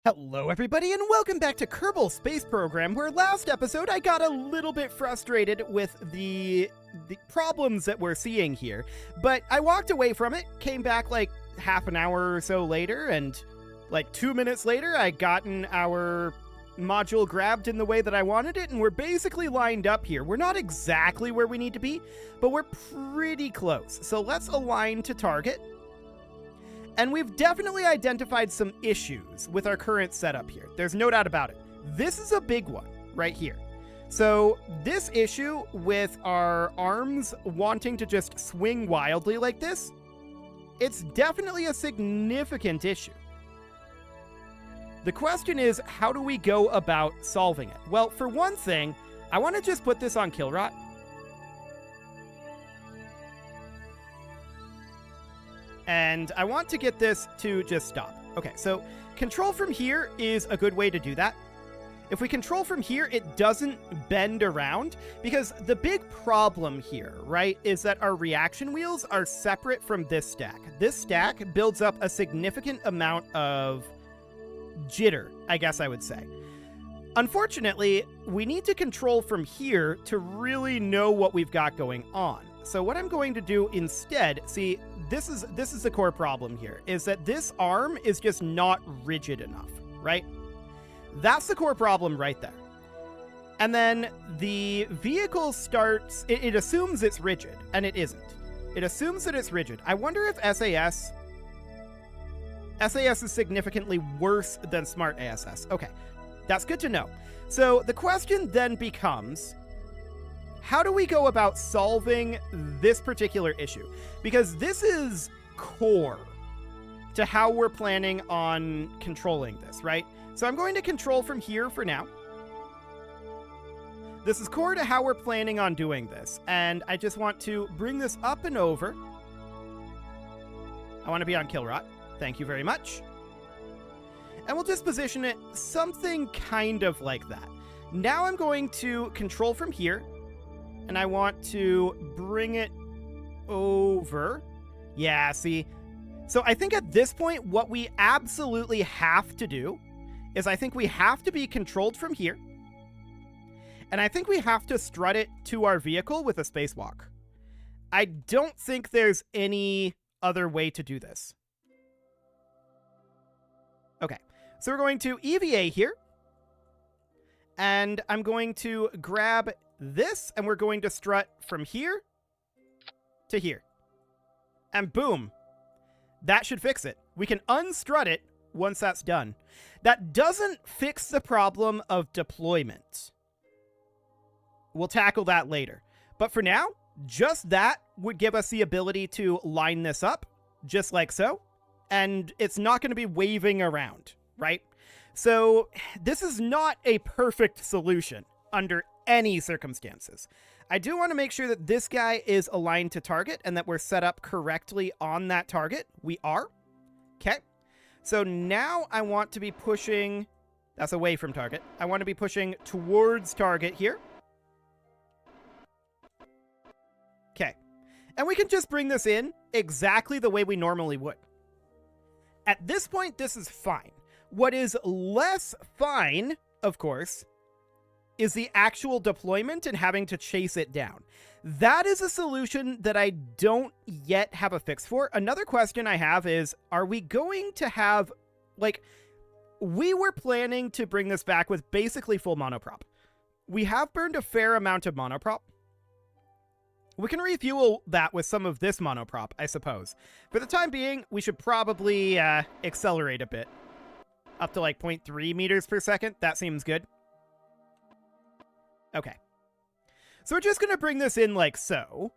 Hello everybody and welcome back to Kerbal Space Program, where last episode I got a little bit frustrated with the problems that we're seeing here, but I walked away from it, came back like half an hour or so later, and like 2 minutes later I gotten our module grabbed in the way that I wanted it, and we're basically lined up here. We're not exactly where we need to be, but we're pretty close. So let's align to target. And we've definitely identified some issues with our current setup here. There's no doubt about it. This is a big one right here. So this issue with our arms wanting to just swing wildly like this, it's definitely a significant issue. The question is, how do we go about solving it? Well, for one thing, I want to just put this on kill rot. And I want to get this to just stop. Okay, so control from here is a good way to do that. If we control from here, it doesn't bend around, because the big problem here, right, is that our reaction wheels are separate from this stack. This stack builds up a significant amount of jitter, I guess I would say. Unfortunately, we need to control from here to really know what we've got going on. So what I'm going to do instead, see, this is the core problem here, is that this arm is just not rigid enough, right? That's the core problem right there. And then the vehicle starts, it assumes it's rigid, and it isn't. It assumes that it's rigid. I wonder if SAS is significantly worse than Smart ASS. Okay, that's good to know. So the question then becomes, how do we go about solving this particular issue? Because this is core to how we're planning on controlling this, right? So I'm going to control from here for now. This is core to how we're planning on doing this. And I just want to bring this up and over. I want to be on kill rot. Thank you very much. And we'll just position it something kind of like that. Now I'm going to control from here. And I want to bring it over. Yeah, see? So I think at this point, what we absolutely have to do is I think we have to be controlled from here. And I think we have to strut it to our vehicle with a spacewalk. I don't think there's any other way to do this. Okay, so we're going to EVA here. And I'm going to grab this, and we're going to strut from here to here. And boom. That should fix it. We can unstrut it once that's done. That doesn't fix the problem of deployment. We'll tackle that later. But for now, just that would give us the ability to line this up, just like so. And it's not going to be waving around, right? So this is not a perfect solution under any circumstances. I do want to make sure that this guy is aligned to target and that we're set up correctly on that target. We are. Okay. So now I want to be pushing, that's away from target. I want to be pushing towards target here. Okay. And we can just bring this in exactly the way we normally would. At this point, this is fine. What is less fine, of course, is the actual deployment and having to chase it down. That is a solution that I don't yet have a fix for. Another question I have is, are we going to have, like, we were planning to bring this back with basically full monoprop. We have burned a fair amount of monoprop. We can refuel that with some of this monoprop, I suppose. For the time being, we should probably accelerate a bit. Up to like 0.3 meters per second. That seems good. Okay. So we're just going to bring this in like so.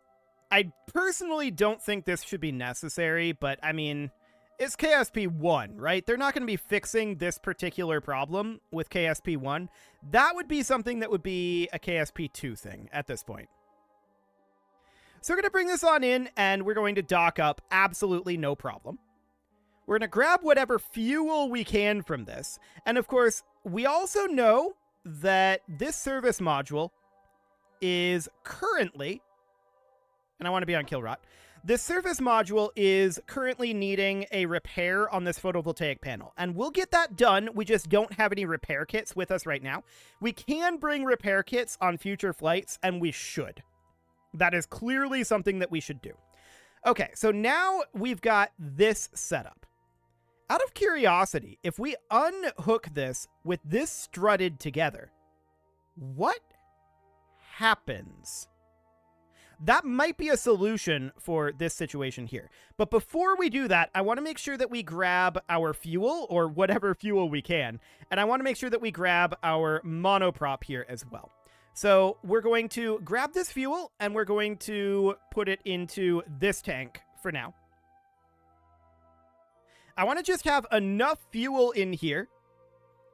I personally don't think this should be necessary, but I mean, it's KSP-1, right? They're not going to be fixing this particular problem with KSP-1. That would be something that would be a KSP-2 thing at this point. So we're going to bring this on in, and we're going to dock up. Absolutely no problem. We're going to grab whatever fuel we can from this. And of course, we also know that this service module is currently, and I want to be on kill rot, This surface module is currently needing a repair on this photovoltaic panel, and we'll get that done. We just don't have any repair kits with us right now. We can bring repair kits on future flights, and we should. That is clearly something that we should do. Okay, so now we've got this setup. Out of curiosity, if we unhook this with this strutted together, what happens? That might be a solution for this situation here. But before we do that, I want to make sure that we grab our fuel, or whatever fuel we can. And I want to make sure that we grab our monoprop here as well. So we're going to grab this fuel, and we're going to put it into this tank for now. I want to just have enough fuel in here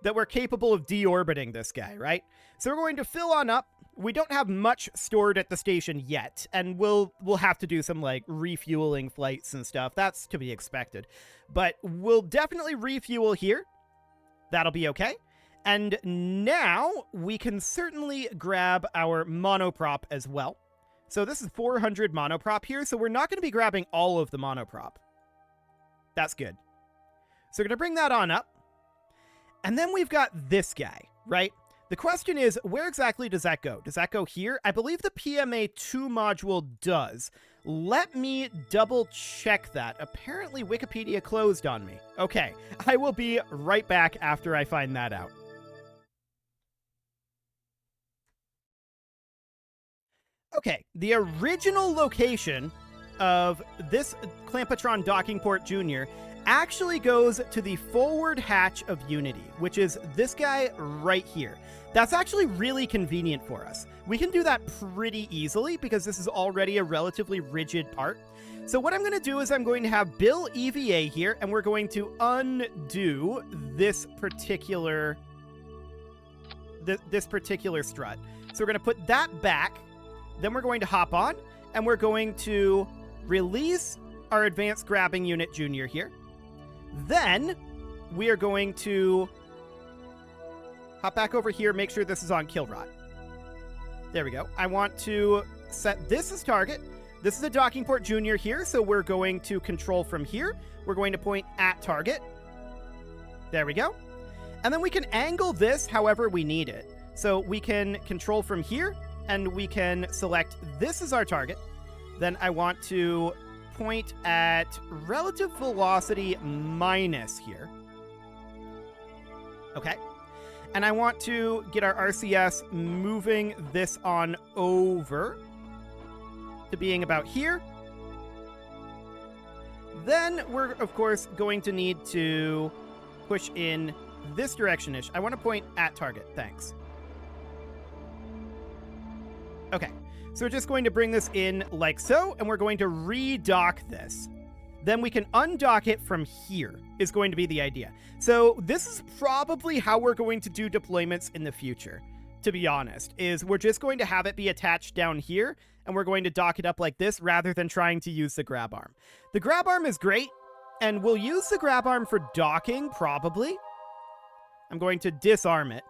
that we're capable of deorbiting this guy, right? So we're going to fill on up. We don't have much stored at the station yet, and we'll have to do some, like, refueling flights and stuff. That's to be expected. But we'll definitely refuel here. That'll be okay. And now we can certainly grab our monoprop as well. So this is 400 monoprop here, so we're not going to be grabbing all of the monoprop. That's good. So we're going to bring that on up. And then we've got this guy, right? The question is, where exactly does that go? Does that go here? I believe the PMA2 module does. Let me double check that. Apparently Wikipedia closed on me. Okay, I will be right back after I find that out. Okay, the original location of this Clampatron docking port Junior actually goes to the forward hatch of Unity, which is this guy right here. That's actually really convenient for us. We can do that pretty easily because this is already a relatively rigid part. So what I'm going to do is I'm going to have Bill EVA here, and we're going to undo this particular strut. So we're going to put that back. Then we're going to hop on, and we're going to release our advanced grabbing unit Junior here. Then we are going to hop back over here, make sure this is on kill rod. There we go. I want to set this as target. This is a docking port Junior here, so we're going to control from here. We're going to point at target. There we go. And then we can angle this however we need it. So we can control from here, and we can select this as our target. Then I want to point at relative velocity minus here. Okay. And I want to get our RCS moving this on over to being about here. Then we're, of course, going to need to push in this direction-ish. I want to point at target. Thanks. Okay. So we're just going to bring this in like so, and we're going to redock this. Then we can undock it from here, is going to be the idea. So this is probably how we're going to do deployments in the future, to be honest, is we're just going to have it be attached down here, and we're going to dock it up like this rather than trying to use the grab arm. The grab arm is great, and we'll use the grab arm for docking, probably. I'm going to disarm it,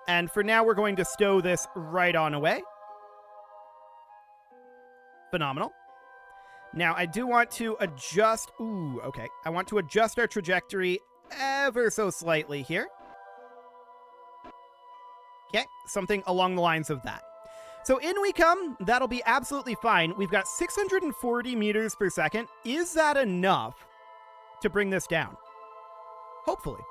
and for now we're going to stow this right on away. Phenomenal. Now, I do want to adjust... Ooh, okay. I want to adjust our trajectory ever so slightly here. Okay, something along the lines of that. So in we come. That'll be absolutely fine. We've got 640 meters per second. Is that enough to bring this down? Hopefully.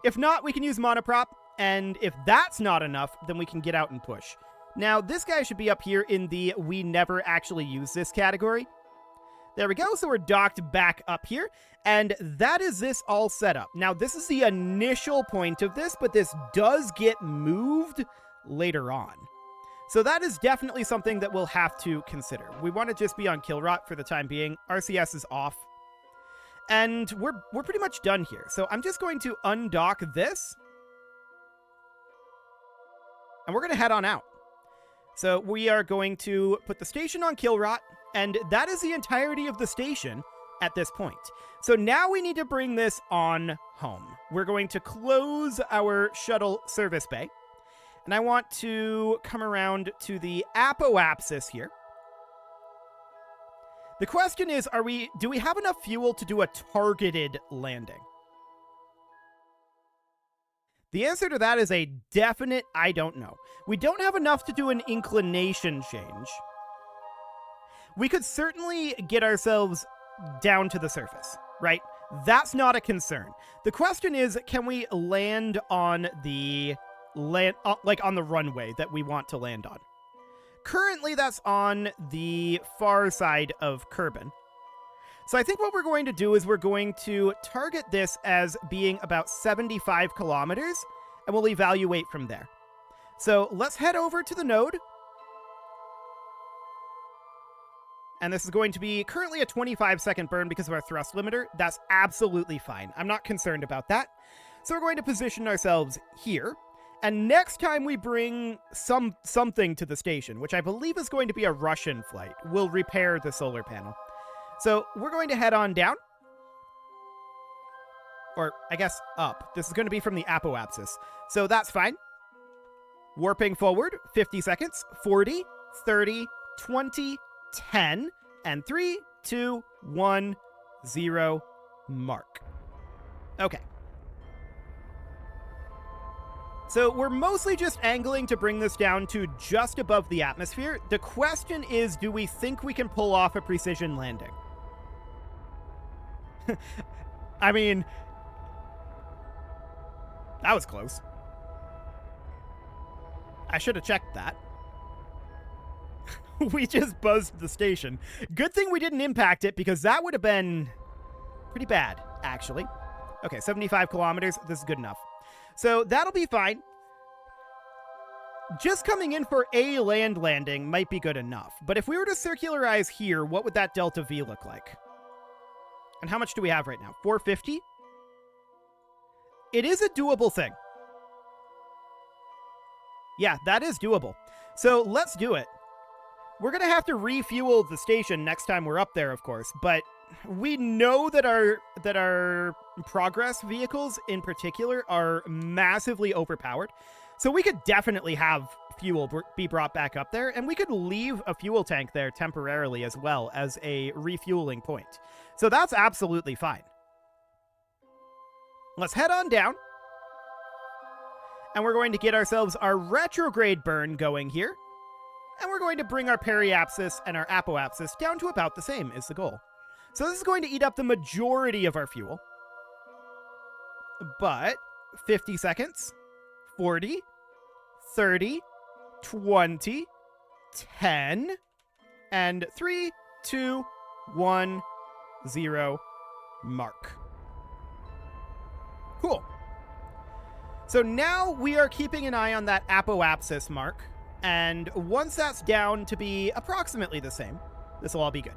If not, we can use monoprop. And if that's not enough, then we can get out and push. Now, this guy should be up here in the we never actually use this category. There we go. So we're docked back up here. And that is this all set up. Now, this is the initial point of this, but this does get moved later on. So that is definitely something that we'll have to consider. We want to just be on kill rot for the time being. RCS is off. And we're pretty much done here. So I'm just going to undock this. And we're going to head on out. So we are going to put the station on kill rot, and that is the entirety of the station at this point. So now we need to bring this on home. We're going to close our shuttle service bay, and I want to come around to the apoapsis here. The question is, do we have enough fuel to do a targeted landing? The answer to that is a definite I don't know. We don't have enough to do an inclination change. We could certainly get ourselves down to the surface, right? That's not a concern. The question is, can we land on the on the runway that we want to land on? Currently, that's on the far side of Kerbal. So I think what we're going to do is we're going to target this as being about 75 kilometers, and we'll evaluate from there. So let's head over to the node. And this is going to be currently a 25-second burn because of our thrust limiter. That's absolutely fine. I'm not concerned about that. So we're going to position ourselves here. And next time we bring something to the station, which I believe is going to be a Russian flight, we'll repair the solar panel. So we're going to head on down. Or, I guess, up. This is going to be from the apoapsis. So that's fine. Warping forward, 50 seconds, 40, 30, 20, 10, and 3, 2, 1, 0, mark. Okay. So we're mostly just angling to bring this down to just above the atmosphere. The question is, do we think we can pull off a precision landing? I mean, that was close. I should have checked that. We just buzzed the station. Good thing we didn't impact it, because that would have been pretty bad, actually. Okay, 75 kilometers. This is good enough. So that'll be fine. Just coming in for a land landing might be good enough. But if we were to circularize here, what would that delta V look like? And how much do we have right now? 450? It is a doable thing. Yeah, that is doable. So let's do it. We're going to have to refuel the station next time we're up there, of course, but we know that our progress vehicles in particular are massively overpowered. So we could definitely have fuel be brought back up there, and we could leave a fuel tank there temporarily as well as a refueling point. So that's absolutely fine. Let's head on down. And we're going to get ourselves our retrograde burn going here. And we're going to bring our periapsis and our apoapsis down to about the same is the goal. So this is going to eat up the majority of our fuel. But 50 seconds, 40, 30, 20, 10, and 3, 2, 1, 0, mark. Cool. So now we are keeping an eye on that apoapsis mark. And once that's down to be approximately the same, this will all be good.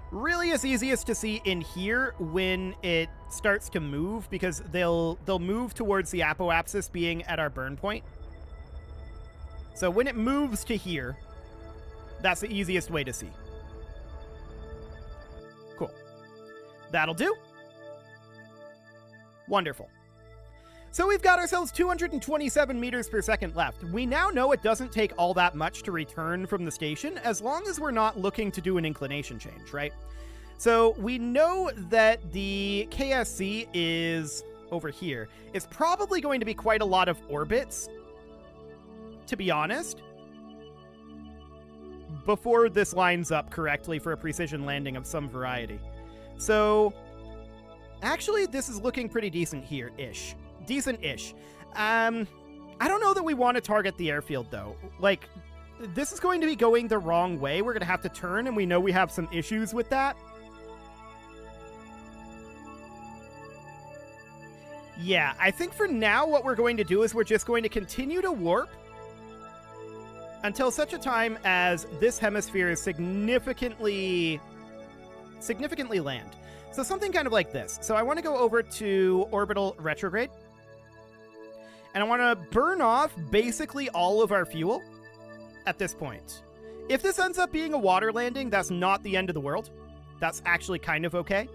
Really is easiest to see in here when it starts to move, because they'll move towards the apoapsis being at our burn point. So when it moves to here, that's the easiest way to see. Cool. That'll do. Wonderful. So we've got ourselves 227 meters per second left. We now know it doesn't take all that much to return from the station, as long as we're not looking to do an inclination change, right? So we know that the KSC is over here. It's probably going to be quite a lot of orbits, to be honest, before this lines up correctly for a precision landing of some variety. So actually, this is looking pretty decent here-ish. Decent-ish. I don't know that we want to target the airfield, though. Like, this is going to be going the wrong way. We're going to have to turn, and we know we have some issues with that. Yeah, I think for now what we're going to do is we're just going to continue to warp until such a time as this hemisphere is significantly land. So something kind of like this. So I want to go over to orbital retrograde. And I want to burn off basically all of our fuel at this point. If this ends up being a water landing, that's not the end of the world. That's actually kind of okay.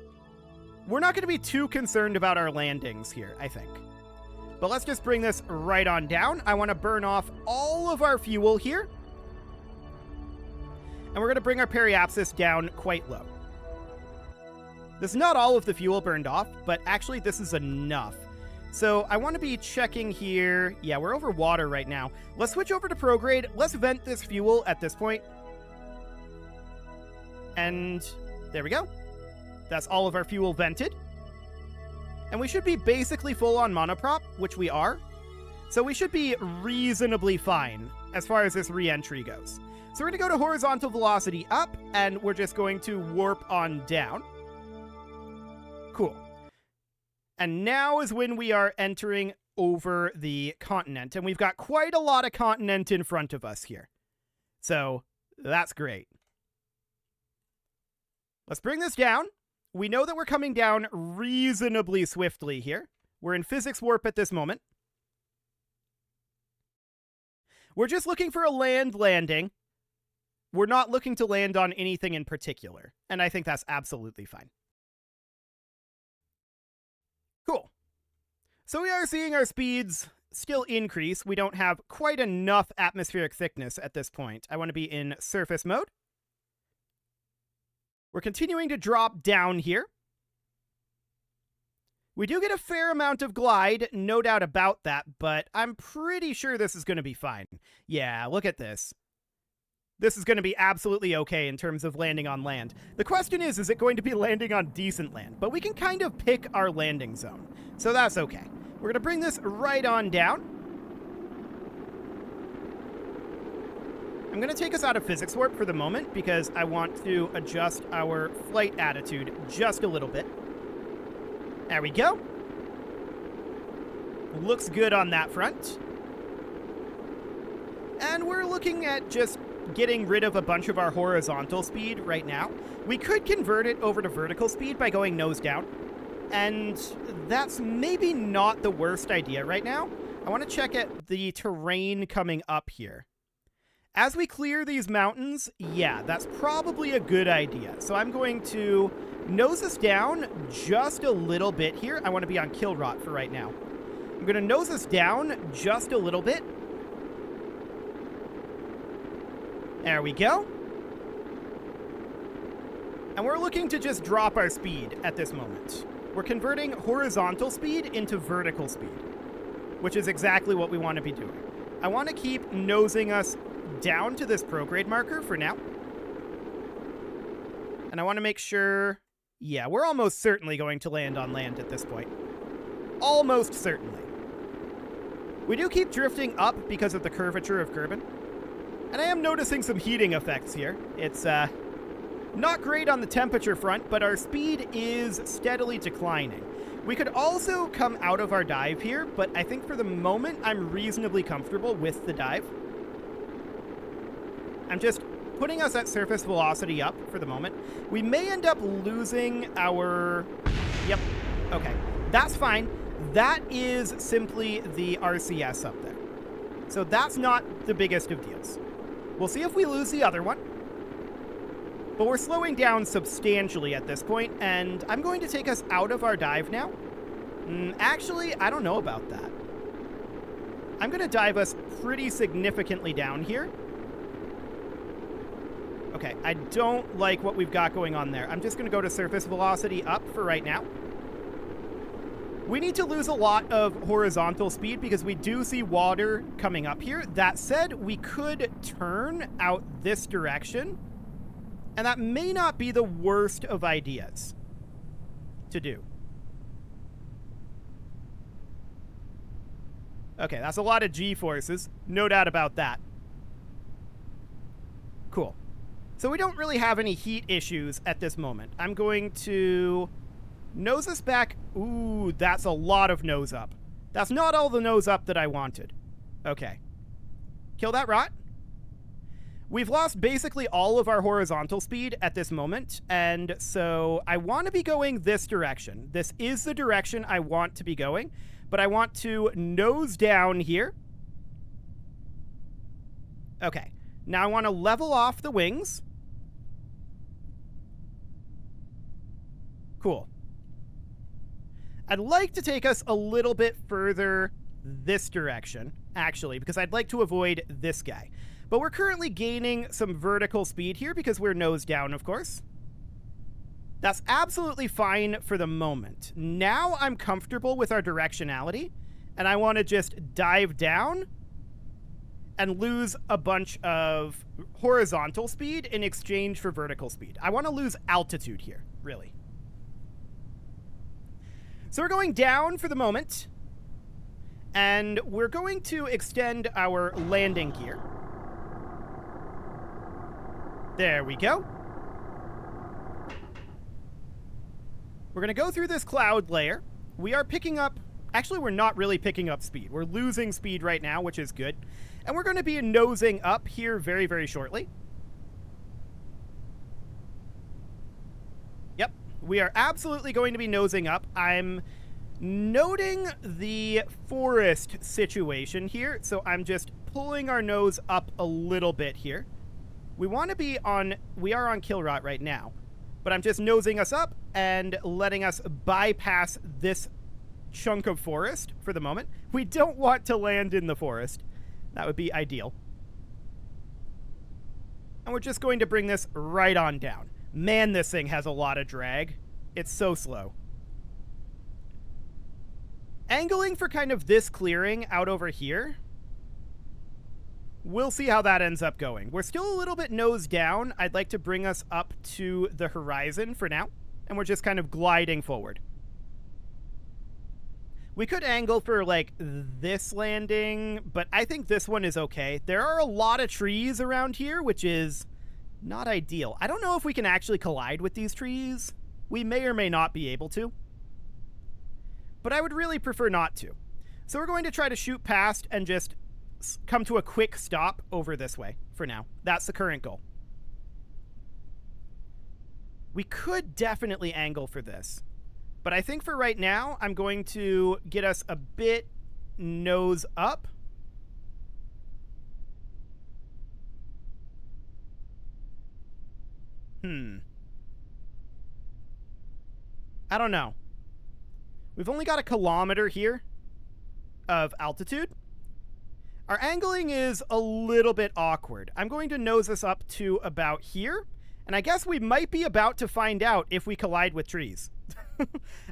We're not going to be too concerned about our landings here, I think. But let's just bring this right on down. I want to burn off all of our fuel here. And we're going to bring our periapsis down quite low. This is not all of the fuel burned off, but actually this is enough. So I want to be checking here. Yeah, we're over water right now. Let's switch over to prograde. Let's vent this fuel at this point. And there we go. That's all of our fuel vented. And we should be basically full on monoprop, which we are. So we should be reasonably fine as far as this reentry goes. So we're going to go to horizontal velocity up, and we're just going to warp on down. Cool. And now is when we are entering over the continent, and we've got quite a lot of continent in front of us here. So that's great. Let's bring this down. We know that we're coming down reasonably swiftly here. We're in physics warp at this moment. We're just looking for a land landing. We're not looking to land on anything in particular, and I think that's absolutely fine. Cool. So we are seeing our speeds still increase. We don't have quite enough atmospheric thickness at this point. I want to be in surface mode. We're continuing to drop down here. We do get a fair amount of glide, no doubt about that, but I'm pretty sure this is going to be fine. Yeah, look at this. This is going to be absolutely okay in terms of landing on land. The question is it going to be landing on decent land? But we can kind of pick our landing zone, so that's okay. We're going to bring this right on down. I'm going to take us out of physics warp for the moment because I want to adjust our flight attitude just a little bit. There we go. Looks good on that front. And we're looking at just getting rid of a bunch of our horizontal speed right now. We could convert it over to vertical speed by going nose down. And that's maybe not the worst idea right now. I want to check at the terrain coming up here. As we clear these mountains, yeah, that's probably a good idea. So I'm going to nose us down just a little bit here. I want to be on kill rot for right now. I'm going to nose us down just a little bit. There we go. And we're looking to just drop our speed at this moment. We're converting horizontal speed into vertical speed, which is exactly what we want to be doing. I want to keep nosing us down to this prograde marker for now. And I want to make sure... Yeah, we're almost certainly going to land on land at this point. Almost certainly. We do keep drifting up because of the curvature of Kerbal. And I am noticing some heating effects here. It's not great on the temperature front, but our speed is steadily declining. We could also come out of our dive here, but I think for the moment I'm reasonably comfortable with the dive. I'm just putting us at surface velocity up for the moment. We may end up losing our... Yep. Okay. That's fine. That is simply the RCS up there. So that's not the biggest of deals. We'll see if we lose the other one. But we're slowing down substantially at this point, and I'm going to take us out of our dive now. Actually, I don't know about that. I'm going to dive us pretty significantly down here. Okay, I don't like what we've got going on there. I'm just going to go to surface velocity up for right now. We need to lose a lot of horizontal speed because we do see water coming up here. That said, we could turn out this direction, and that may not be the worst of ideas to do. Okay, that's a lot of G-forces. No doubt about that. Cool. So we don't really have any heat issues at this moment. I'm going to nose us back. Ooh, that's a lot of nose up. That's not all the nose up that I wanted. Okay. Kill that rot. We've lost basically all of our horizontal speed at this moment, and so I want to be going this direction. This is the direction I want to be going, but I want to nose down here. Okay. Now I want to level off the wings. Cool. I'd like to take us a little bit further this direction, actually, because I'd like to avoid this guy. But we're currently gaining some vertical speed here because we're nose down, of course. That's absolutely fine for the moment. Now I'm comfortable with our directionality, and I want to just dive down and lose a bunch of horizontal speed in exchange for vertical speed. I want to lose altitude here, really. So we're going down for the moment, and we're going to extend our landing gear. There we go. We're going to go through this cloud layer. We are picking up... Actually, we're not really picking up speed. We're losing speed right now, which is good. And we're going to be nosing up here very, very shortly. Yep, we are absolutely going to be nosing up. I'm noting the forest situation here, so I'm just pulling our nose up a little bit here. We want to be on... We are on Kilrot right now. But I'm just nosing us up and letting us bypass this chunk of forest for the moment. We don't want to land in the forest. That would be ideal. And we're just going to bring this right on down. Man, this thing has a lot of drag. It's so slow. Angling for kind of this clearing out over here. We'll see how that ends up going. We're still a little bit nose down. I'd like to bring us up to the horizon for now. And we're just kind of gliding forward. We could angle for, like, this landing, but I think this one is okay. There are a lot of trees around here, which is not ideal. I don't know if we can actually collide with these trees. We may or may not be able to. But I would really prefer not to. So we're going to try to shoot past and just come to a quick stop over this way for now. That's the current goal. We could definitely angle for this. But I think for right now, I'm going to get us a bit nose up. I don't know. We've only got 1 kilometer here of altitude. Our angling is a little bit awkward. I'm going to nose us up to about here. And I guess we might be about to find out if we collide with trees.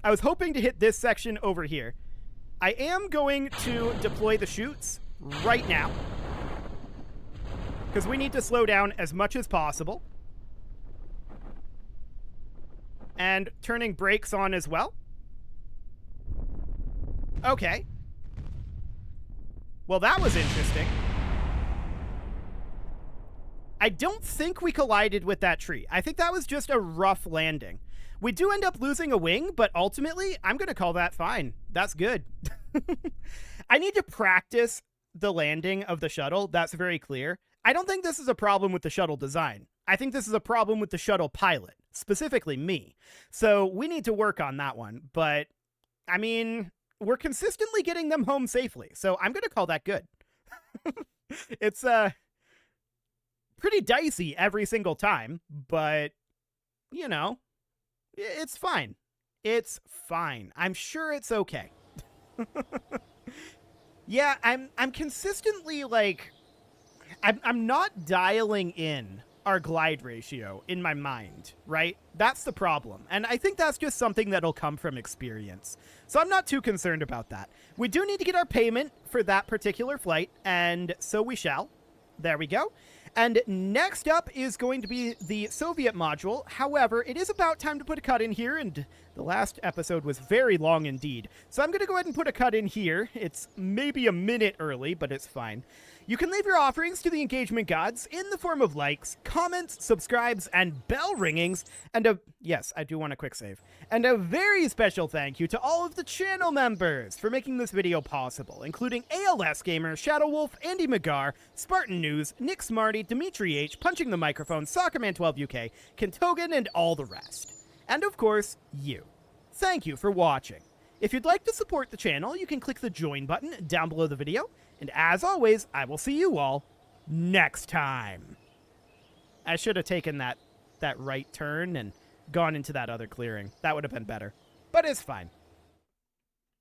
I was hoping to hit this section over here. I am going to deploy the chutes right now, because we need to slow down as much as possible. And turning brakes on as well. Okay. Well, that was interesting. I don't think we collided with that tree. I think that was just a rough landing. We do end up losing a wing, but ultimately, I'm going to call that fine. That's good. I need to practice the landing of the shuttle. That's very clear. I don't think this is a problem with the shuttle design. I think this is a problem with the shuttle pilot, specifically me. So we need to work on that one. But, I mean, we're consistently getting them home safely. So I'm going to call that good. It's pretty dicey every single time, but, you know, it's fine. It's fine. I'm sure it's okay. Yeah, I'm consistently, like, I'm not dialing in our glide ratio in my mind, right? That's the problem. And I think that's just something that'll come from experience. So I'm not too concerned about that. We do need to get our payment for that particular flight, and so we shall. There we go. And next up is going to be the Soviet module. However, it is about time to put a cut in here, and the last episode was very long indeed. So I'm going to go ahead and put a cut in here. It's maybe a minute early, but it's fine. You can leave your offerings to the engagement gods in the form of likes, comments, subscribes, and bell ringings. And yes, I do want a quick save. And a very special thank you to all of the channel members for making this video possible, including ALS Gamer, Shadow Wolf, Andy McGar, Spartan News, Nick Smarty, Dimitri H, Punching the Microphone, Soccerman12 UK, Kentogan, and all the rest. And of course, you. Thank you for watching. If you'd like to support the channel, you can click the join button down below the video. And as always, I will see you all next time. I should have taken that right turn and gone into that other clearing. That would have been better. But it's fine.